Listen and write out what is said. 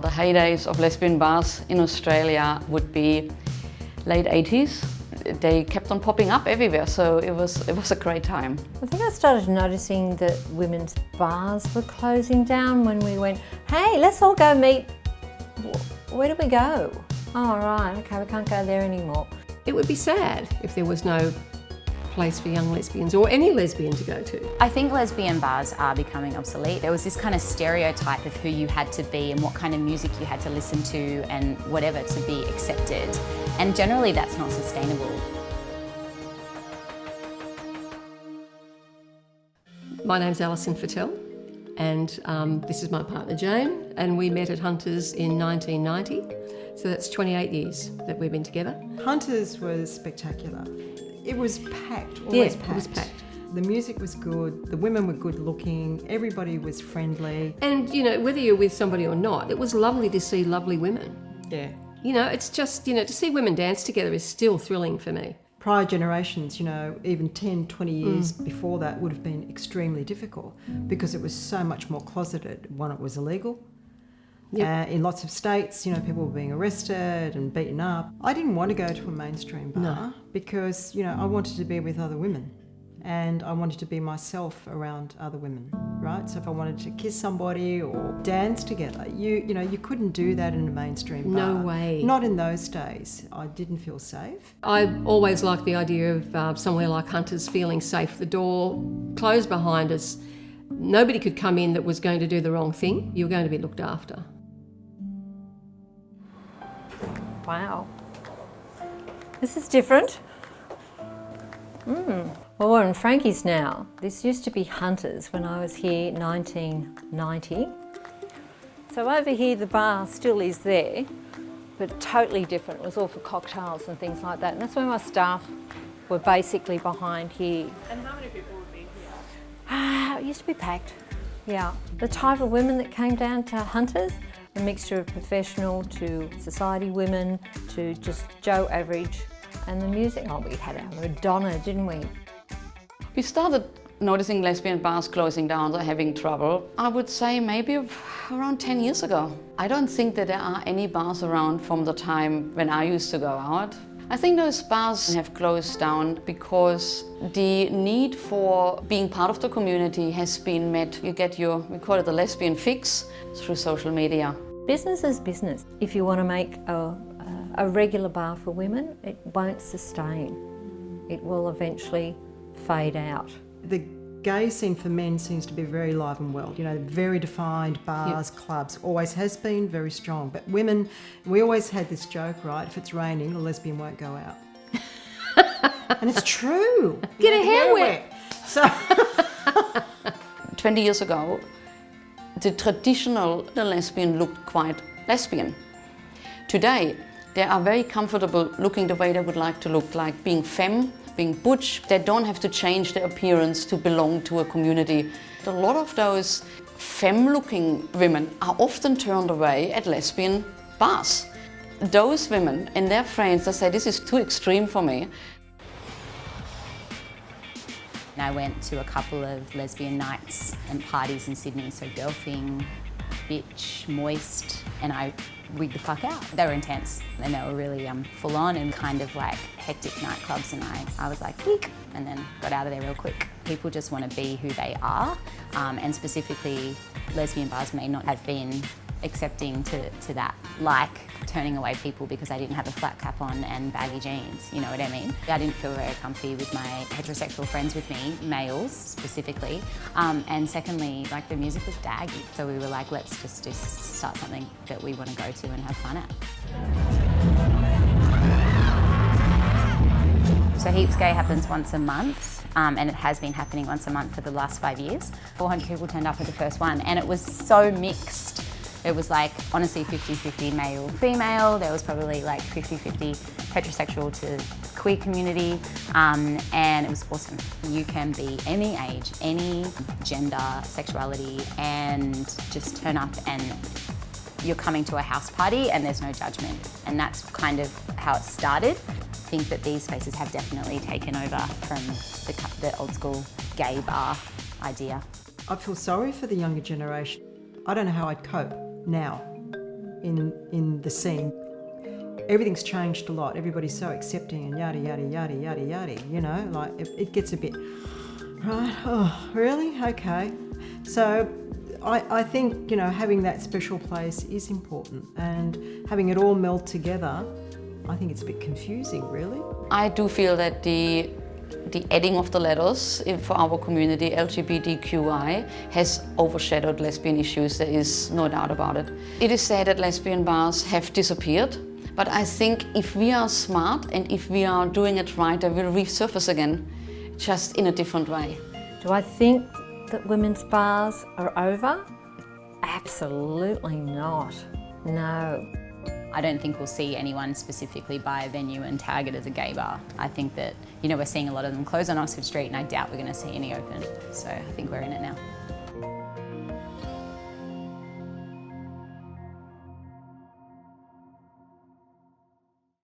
The heydays of lesbian bars in Australia would be late 80s. They kept on popping up everywhere, so it was a great time. I think I started noticing that women's bars were closing down when we went, hey, let's all go meet. Where do we go? Oh, right, okay, we can't go there anymore. It would be sad if there was no place for young lesbians or any lesbian to go to. I think lesbian bars are becoming obsolete. There was this kind of stereotype of who you had to be and what kind of music you had to listen to and whatever to be accepted. And generally that's not sustainable. My name's Alison Fattel and this is my partner Jane, and we met at Hunters in 1990. So that's 28 years that we've been together. Hunters was spectacular. It was packed, always packed. It was packed. The music was good, the women were good looking, everybody was friendly. And you know, whether you're with somebody or not, it was lovely to see lovely women. Yeah. You know, it's just, you know, to see women dance together is still thrilling for me. Prior generations, you know, even 10, 20 years before that would have been extremely difficult because it was so much more closeted. One, it was illegal. Yep. In lots of states, you know, people were being arrested and beaten up. I didn't want to go to a mainstream bar because, you know, I wanted to be with other women and I wanted to be myself around other women, right? So if I wanted to kiss somebody or dance together, you know, you couldn't do that in a mainstream bar. No way. Not in those days. I didn't feel safe. I always liked the idea of somewhere like Hunters feeling safe. The door closed behind us. Nobody could come in that was going to do the wrong thing. You were going to be looked after. Wow. This is different. Well, we're in Frankie's now. This used to be Hunters when I was here 1990. So over here the bar still is there, but totally different. It was all for cocktails and things like that. And that's where my staff were basically behind here. And how many people would be here? It used to be packed, yeah. The type of women that came down to Hunters, a mixture of professional to society women to just Joe average. And the music, oh, we had our Madonna, didn't we? We started noticing lesbian bars closing down or having trouble, I would say maybe around 10 years ago. I don't think that there are any bars around from the time when I used to go out. I think those bars have closed down because the need for being part of the community has been met. You get your, we call it the lesbian fix, through social media. Business is business. If you want to make a regular bar for women, it won't sustain. It will eventually fade out. The gay scene for men seems to be very alive and well. You know, very defined bars, clubs, always has been very strong. But women, we always had this joke, right? If it's raining, a lesbian won't go out. And it's true. Get a hair wet. So 20 years ago, the traditional lesbian looked quite lesbian. Today, they are very comfortable looking the way they would like to look, like being femme, being butch. They don't have to change their appearance to belong to a community. A lot of those femme-looking women are often turned away at lesbian bars. Those women and their friends, they say, this is too extreme for me. I went to a couple of lesbian nights and parties in Sydney, so Girlfing, Bitch, Moist, and I wigged the fuck out. They were intense and they were really full on and kind of like hectic nightclubs, and I was like, weak, and then got out of there real quick. People just want to be who they are, and specifically lesbian bars may not have been accepting to that, like turning away people because I didn't have a flat cap on and baggy jeans, you know what I mean? I didn't feel very comfy with my heterosexual friends with me, males specifically, and secondly, like the music was daggy, so we were like, let's just start something that we want to go to and have fun at. So Heaps Gay happens once a month, and it has been happening once a month for the last 5 years. 400 people turned up at the first one, and it was so mixed. It was like, honestly, 50-50 male, female. There was probably like 50-50 heterosexual to queer community, and it was awesome. You can be any age, any gender, sexuality, and just turn up and you're coming to a house party and there's no judgment. And that's kind of how it started. I think that these spaces have definitely taken over from the old school gay bar idea. I feel sorry for the younger generation. I don't know how I'd cope now. in the scene. Everything's changed a lot. Everybody's so accepting and yada, yada, yada, yada, yada, you know, like it gets a bit, right, oh, really? Okay. So I think, you know, having that special place is important, and having it all meld together, I think it's a bit confusing, really. I do feel that the adding of the letters for our community, LGBTQI, has overshadowed lesbian issues. There is no doubt about it. It is sad that lesbian bars have disappeared, but I think if we are smart and if we are doing it right, they will resurface again, just in a different way. Do I think that women's bars are over? Absolutely not. No. I don't think we'll see anyone specifically buy a venue and tag it as a gay bar. I think that, you know, we're seeing a lot of them close on Oxford Street, and I doubt we're going to see any open. So I think we're in it now.